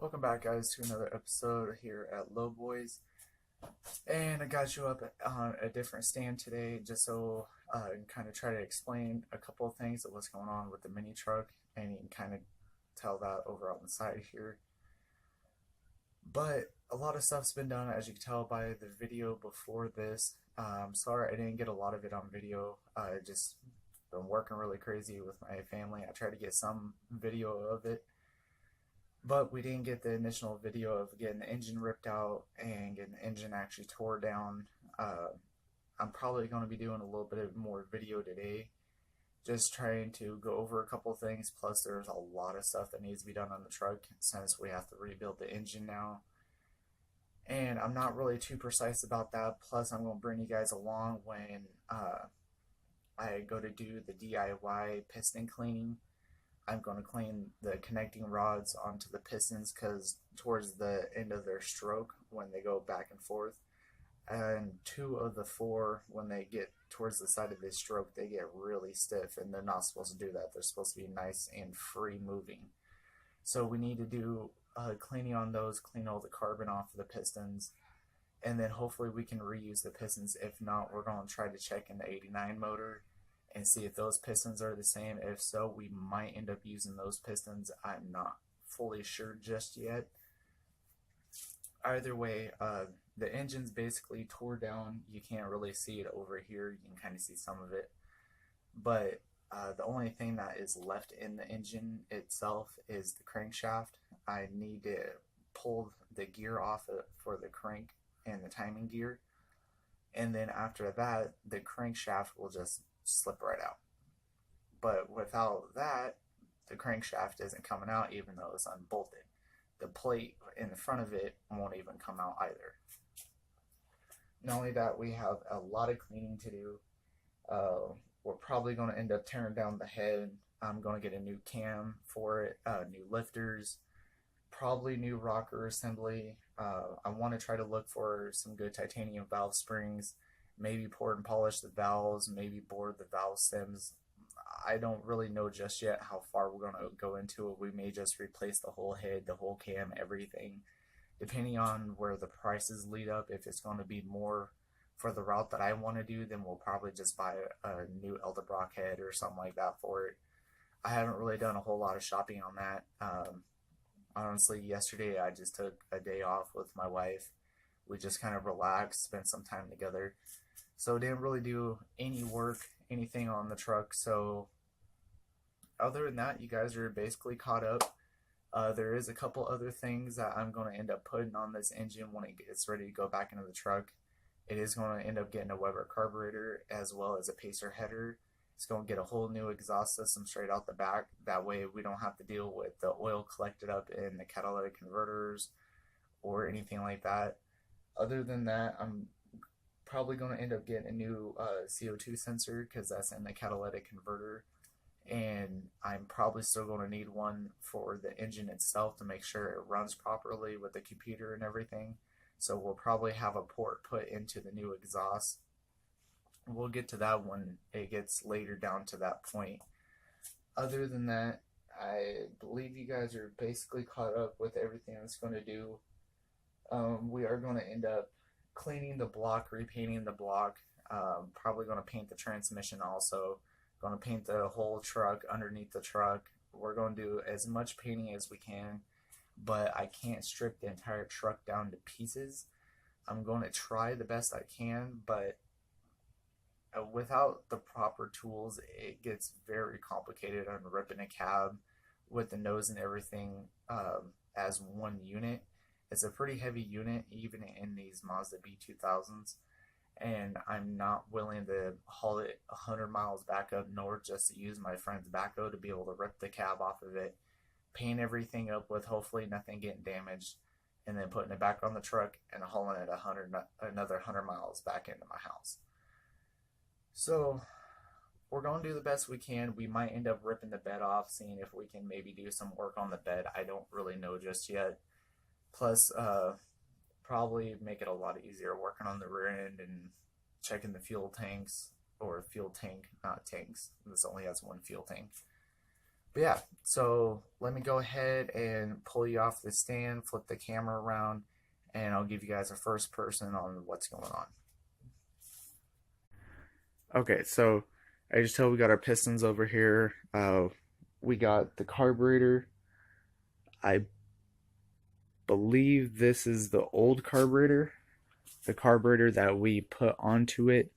Welcome back, guys, to another episode here at Low Boys. And I got you up on a different stand today just so I can kind of try to explain a couple of things of what's going on with the mini truck, and you can kind of tell that over on the side here. But a lot of stuff's been done, as you can tell by the video before this. Sorry I didn't get a lot of it on video. I just been working really crazy with my family. I tried to get some video of it, but we didn't get the initial video of getting the engine ripped out and getting the engine actually tore down. I'm probably going to be doing a little bit more video today, just trying to go over a couple things. Plus, there's a lot of stuff that needs to be done on the truck since we have to rebuild the engine now. And I'm not really too precise about that. Plus, I'm going to bring you guys along when I go to do the DIY piston cleaning. I'm going to clean the connecting rods onto the pistons because towards the end of their stroke, when they go back and forth, and two of the four, when they get towards the side of the stroke, they get really stiff, and they're not supposed to do that. They're supposed to be nice and free moving. So we need to do cleaning on those, clean all the carbon off of the pistons, and then hopefully we can reuse the pistons. If not, we're going to try to check in the 89 motor and see if those pistons are the same. If so, we might end up using those pistons. I'm not fully sure just yet. Either way, the engine's basically tore down. You can't really see it over here. You can kind of see some of it. But the only thing that is left in the engine itself is the crankshaft. I need to pull the gear off for the crank and the timing gear. And then after that, the crankshaft will just slip right out. But without that, the crankshaft isn't coming out even though it's unbolted. The plate in the front of it won't even come out either. Not only that, we have a lot of cleaning to do. We're probably going to end up tearing down the head. I'm going to get a new cam for it, new lifters, probably new rocker assembly. I want to try to look for some good titanium valve springs, maybe pour and polish the valves, maybe bore the valve stems. I don't really know just yet how far we're going to go into it. We may just replace the whole head, the whole cam, everything, depending on where the prices lead up. If it's going to be more for the route that I want to do, then we'll probably just buy a new Eldebrock head or something like that for it. I haven't really done a whole lot of shopping on that. Honestly, yesterday I just took a day off with my wife. We just kind of relaxed, spent some time together. So didn't really do any work, anything on the truck. So other than that, you guys are basically caught up. There is a couple other things that I'm going to end up putting on this engine when it gets ready to go back into the truck. It is going to end up getting a Weber carburetor as well as a Pacer header. It's going to get a whole new exhaust system straight out the back. That way we don't have to deal with the oil collected up in the catalytic converters or anything like that. Other than that, I'm probably going to end up getting a new CO2 sensor because that's in the catalytic converter. And I'm probably still going to need one for the engine itself to make sure it runs properly with the computer and everything. So we'll probably have a port put into the new exhaust. We'll get to that when it gets later down to that point. Other than that, I believe you guys are basically caught up with everything that's going to do. We are going to end up cleaning the block, repainting the block, probably going to paint the transmission also, going to paint the whole truck, underneath the truck. We're going to do as much painting as we can, but I can't strip the entire truck down to pieces. I'm going to try the best I can, but without the proper tools, it gets very complicated on ripping a cab with the nose and everything as one unit. It's a pretty heavy unit, even in these Mazda b2000s, and I'm not willing to haul it 100 miles back up north just to use my friend's backhoe to be able to rip the cab off of it, paint everything up with hopefully nothing getting damaged, and then putting it back on the truck and hauling it another 100 miles back into my house. So we're going to do the best we can. We might end up ripping the bed off, seeing if we can maybe do some work on the bed. I don't really know just yet. Plus, probably make it a lot easier working on the rear end and checking the fuel tanks, or fuel tank, not tanks. This only has one fuel tank. But yeah, so let me go ahead and pull you off the stand, flip the camera around, and I'll give you guys a first person on what's going on. Okay, so I just tell we got our pistons over here. We got the carburetor. I believe this is the old carburetor. The carburetor that we put onto it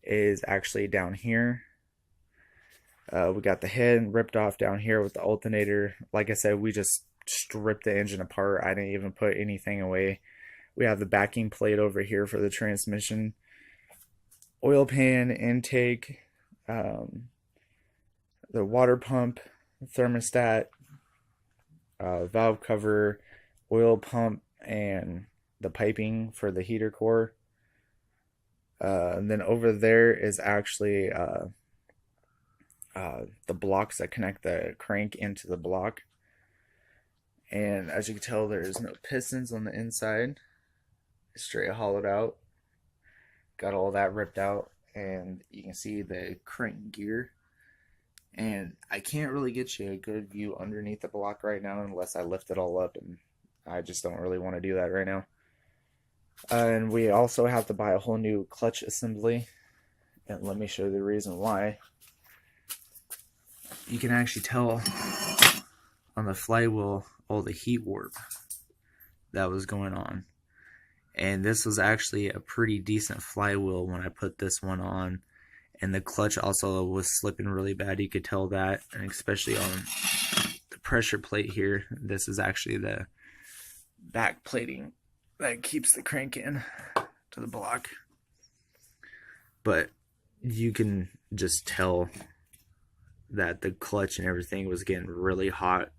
is actually down here. We got the head ripped off down here with the alternator. Like I said, we just stripped the engine apart. I didn't even put anything away. We have the backing plate over here for the transmission. Oil pan, intake, the water pump, thermostat, valve cover, oil pump, and the piping for the heater core. And then over there is actually the blocks that connect the crank into the block. And as you can tell, there's no pistons on the inside. Straight hollowed out. Got all that ripped out. And you can see the crank gear. And I can't really get you a good view underneath the block right now unless I lift it all up. And I just don't really want to do that right now. And we also have to buy a whole new clutch assembly. And let me show you the reason why. You can actually tell on the flywheel all the heat warp that was going on. And this was actually a pretty decent flywheel when I put this one on. And the clutch also was slipping really bad. You could tell that, and especially on the pressure plate here. This is actually the back plating that keeps the crank in to the block. But you can just tell that the clutch and everything was getting really hot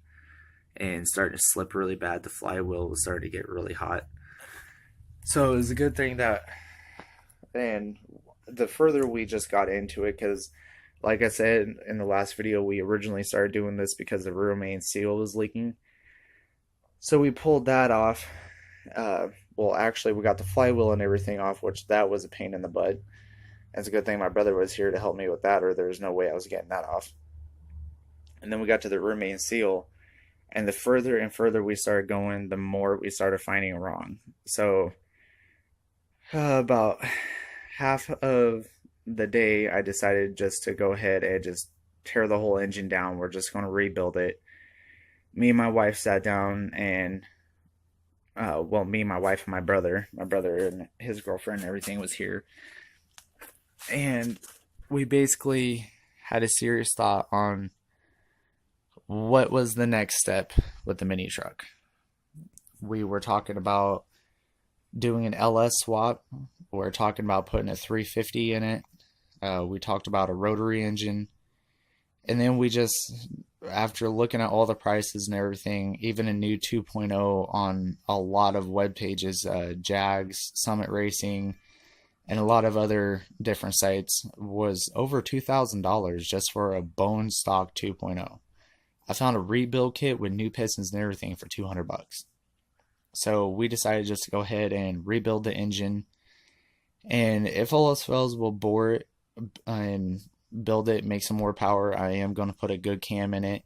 and starting to slip really bad. The flywheel was starting to get really hot. So it was a good thing that, and the further we just got into it, because like I said in the last video, we originally started doing this because the rear main seal was leaking. So we pulled that off. Well, actually, we got the flywheel and everything off, which that was a pain in the butt. It's a good thing my brother was here to help me with that, or there's no way I was getting that off. And then we got to the rear main seal, and the further and further we started going, the more we started finding wrong. So about half of the day, I decided just to go ahead and just tear the whole engine down. We're just going to rebuild it. Me and my wife sat down and me, my wife, and my brother and his girlfriend and everything was here. And we basically had a serious thought on what was the next step with the mini truck. We were talking about doing an LS swap. We're talking about putting a 350 in it. We talked about a rotary engine. And then we just, after looking at all the prices and everything, even a new 2.0 on a lot of web pages, Jags, Summit Racing, and a lot of other different sites, was over $2,000 just for a bone stock 2.0. I found a rebuild kit with new pistons and everything for $200. So we decided just to go ahead and rebuild the engine. And if all else fails, we'll bore it and build it, make some more power. I am going to put a good cam in it.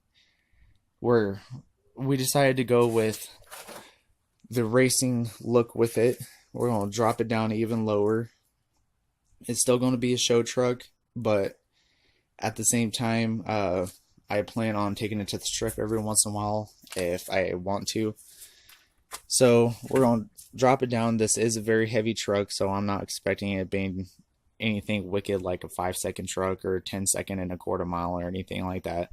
We decided to go with the racing look with it. We're going to drop it down even lower. It's still going to be a show truck, but at the same time, I plan on taking it to the strip every once in a while if I want to. So we're going to drop it down. This is a very heavy truck, so I'm not expecting it being anything wicked like a 5-second truck or 10-second and a quarter mile or anything like that.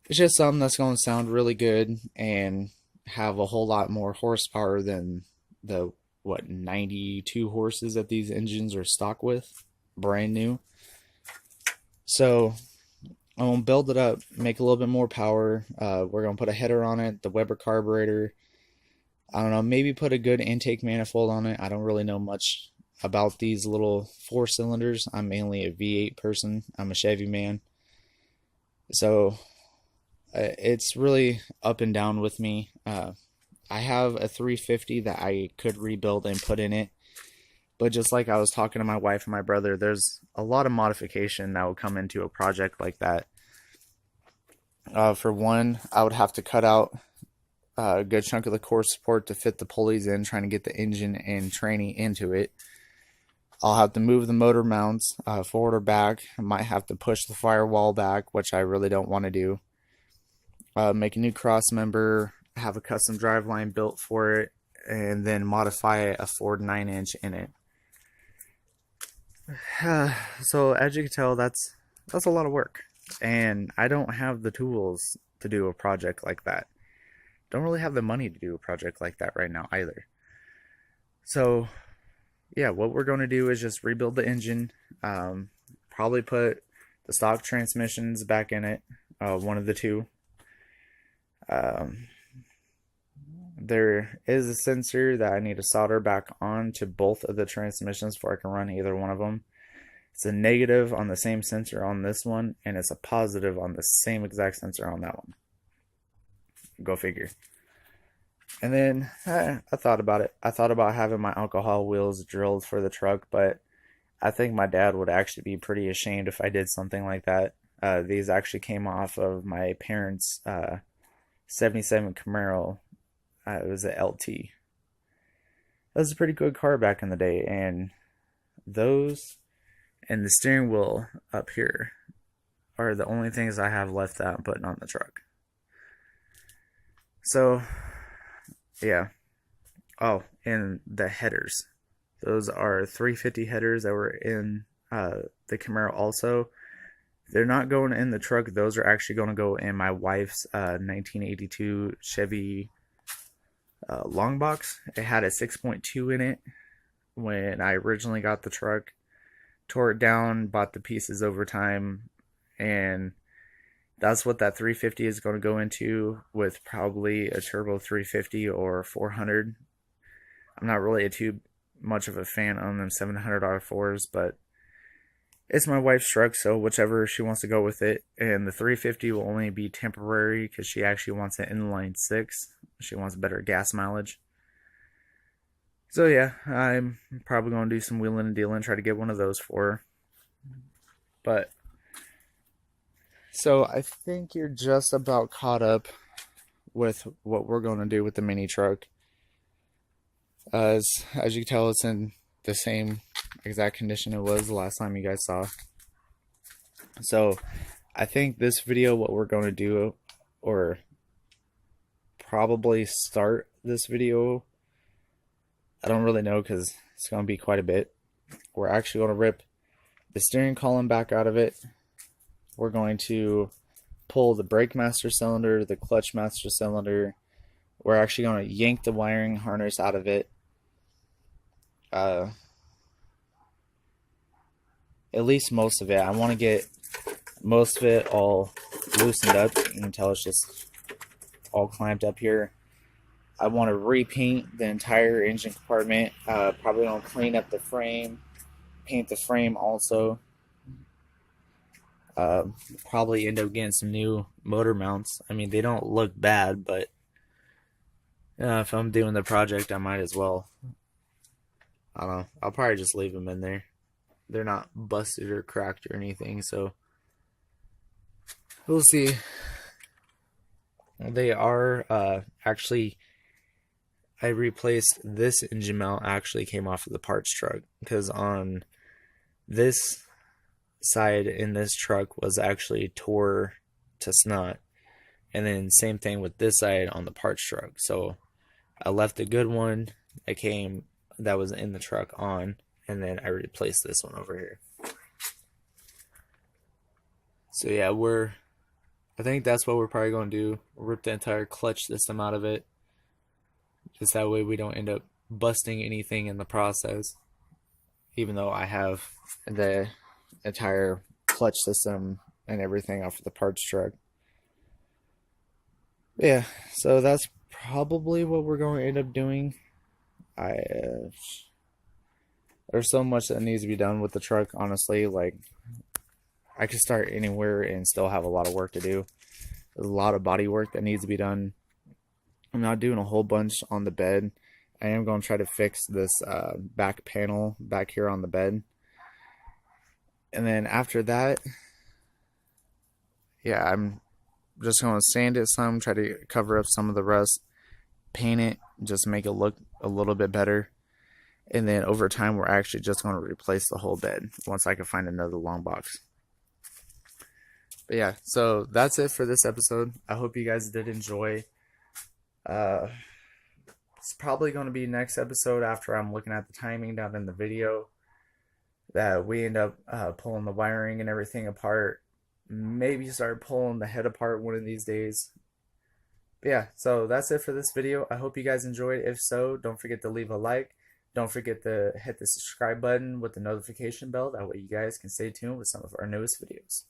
It's just something that's going to sound really good and have a whole lot more horsepower than the 92 horses that these engines are stock with, brand new. So I'm going to build it up, make a little bit more power. We're going to put a header on it, the Weber carburetor. I don't know, maybe put a good intake manifold on it. I don't really know much about these little 4 cylinders. I'm mainly a V8 person. I'm a Chevy man. So it's really up and down with me. I have a 350 that I could rebuild and put in it. But just like I was talking to my wife and my brother, there's a lot of modification that will come into a project like that. For one, I would have to cut out a good chunk of the core support to fit the pulleys in, trying to get the engine and tranny into it. I'll have to move the motor mounts forward or back. I might have to push the firewall back, which I really don't want to do. Make a new cross member, have a custom driveline built for it, and then modify a Ford 9-inch in it. So as you can tell, that's a lot of work, and I don't have the tools to do a project like that. Don't really have the money to do a project like that right now either. So yeah, what we're going to do is just rebuild the engine, probably put the stock transmissions back in it, one of the two. There is a sensor that I need to solder back on to both of the transmissions before I can run either one of them. It's a negative on the same sensor on this one, and it's a positive on the same exact sensor on that one. Go figure. And then I thought about it. I thought about having my alcohol wheels drilled for the truck, but I think my dad would actually be pretty ashamed if I did something like that. These actually came off of my parents' 77 Camaro. It was an LT. That was a pretty good car back in the day, and those and the steering wheel up here are the only things I have left that I'm putting on the truck. So yeah. Oh, and the headers. Those are 350 headers that were in the Camaro also. They're not going in the truck. Those are actually going to go in my wife's 1982 Chevy long box. It had a 6.2 in it when I originally got the truck. Tore it down, bought the pieces over time, and that's what that 350 is going to go into, with probably a turbo 350 or 400. I'm not really too much of a fan on them $700 4s, but it's my wife's truck, so whichever she wants to go with it. And the 350 will only be temporary because she actually wants an inline 6. She wants better gas mileage. So yeah, I'm probably going to do some wheeling and dealing, try to get one of those for her. But so I think you're just about caught up with what we're going to do with the mini truck. As you can tell, it's in the same exact condition it was the last time you guys saw. So I think this video, what we're going to do, or probably start this video, I don't really know because it's going to be quite a bit. We're actually going to rip the steering column back out of it. We're going to pull the brake master cylinder, the clutch master cylinder. We're actually going to yank the wiring harness out of it. At least most of it. I want to get most of it all loosened up. You can tell it's just all clamped up here. I want to repaint the entire engine compartment. Probably going to clean up the frame, paint the frame also. Probably end up getting some new motor mounts. I mean, they don't look bad, but if I'm doing the project, I might as well. I don't know. I'll probably just leave them in there. They're not busted or cracked or anything, so we'll see. They are actually, I replaced this engine mount, actually came off of the parts truck, because on this side in this truck was actually tore to snot, and then same thing with this side on the parts truck. So I left a good one that was in the truck on, and then I replaced this one over here. So yeah, I think that's what we're probably going to do. Rip the entire clutch system out of it. Just that way we don't end up busting anything in the process. Even though I have the entire clutch system and everything off of the parts truck. Yeah, so that's probably what we're going to end up doing. There's so much that needs to be done with the truck, honestly. Like, I could start anywhere and still have a lot of work to do. There's a lot of body work that needs to be done. I'm not doing a whole bunch on the bed. I am going to try to fix this back panel back here on the bed. And then after that, yeah, I'm just going to sand it some, try to cover up some of the rust, paint it, just make it look a little bit better. And then over time, we're actually just going to replace the whole bed once I can find another long box. But yeah, so that's it for this episode. I hope you guys did enjoy. Uh, it's probably going to be next episode after I'm looking at the timing down in the video that we end up pulling the wiring and everything apart. Maybe start pulling the head apart one of these days. But yeah, so that's it for this video. I hope you guys enjoyed. If so, don't forget to leave a like. Don't forget to hit the subscribe button with the notification bell. That way you guys can stay tuned with some of our newest videos.